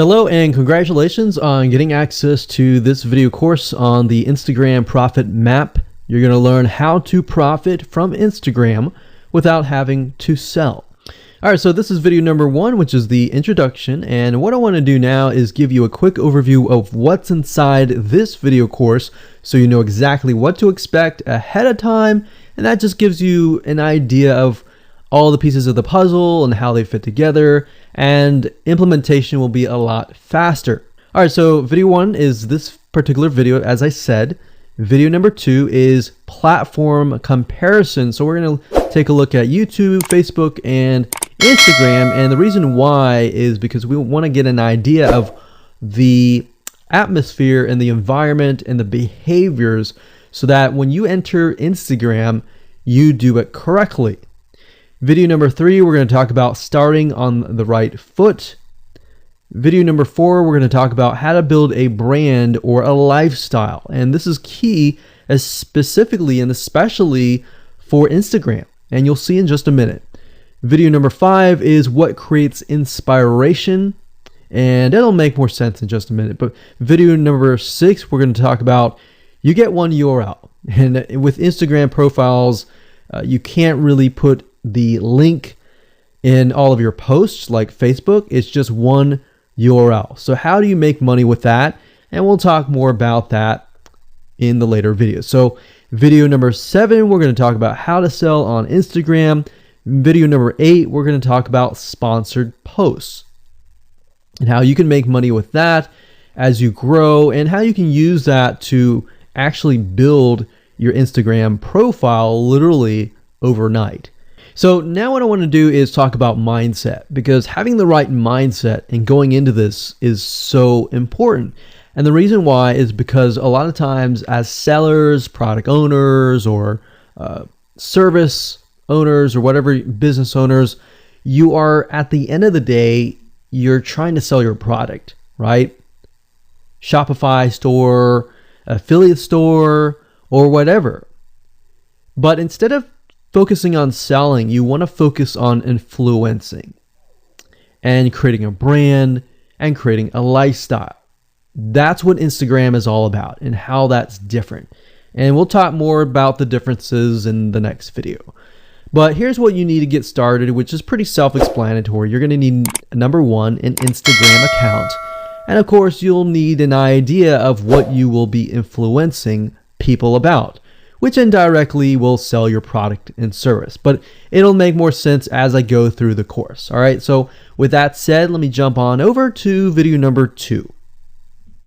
Hello and congratulations on getting access to this video course on the Instagram Profit Map. You're going to learn how to profit from Instagram without having to sell. Alright, so this is video number 1, which is the introduction, and what I want to do now is give you a quick overview of what's inside this video course so you know exactly what to expect ahead of time, and that just gives you an idea of all the pieces of the puzzle and how they fit together, and implementation will be a lot faster. All right, so video 1 is this particular video, as I said. Video number 2 is platform comparison. So we're going to take a look at YouTube, Facebook, and Instagram, and the reason why is because we want to get an idea of the atmosphere and the environment and the behaviors so that when you enter Instagram, you do it correctly. Video number 3, we're going to talk about starting on the right foot. Video number 4, we're going to talk about how to build a brand or a lifestyle. And this is key, as specifically and especially for Instagram. And you'll see in just a minute. Video number 5 is what creates inspiration. And it'll make more sense in just a minute. But video number 6, we're going to talk about you get one URL. And with Instagram profiles, you can't really put the link in all of your posts like Facebook. It's just one URL. So how do you make money with that? And we'll talk more about that in the later videos. So video number 7, we're going to talk about how to sell on Instagram. Video number 8, we're going to talk about sponsored posts and how you can make money with that as you grow, and how you can use that to actually build your Instagram profile literally overnight. So now what I want to do is talk about mindset, because having the right mindset and going into this is so important. And the reason why is because a lot of times as sellers, product owners, or service owners, or whatever, business owners, you are, at the end of the day, you're trying to sell your product, right? Shopify store, affiliate store, or whatever. But instead of focusing on selling, you want to focus on influencing and creating a brand and creating a lifestyle. That's what Instagram is all about and how that's different. And we'll talk more about the differences in the next video. But here's what you need to get started, which is pretty self-explanatory. You're going to need, number 1, an Instagram account. And of course, you'll need an idea of what you will be influencing people about, which indirectly will sell your product and service. But it'll make more sense as I go through the course. All right, so with that said, let me jump on over to video number 2.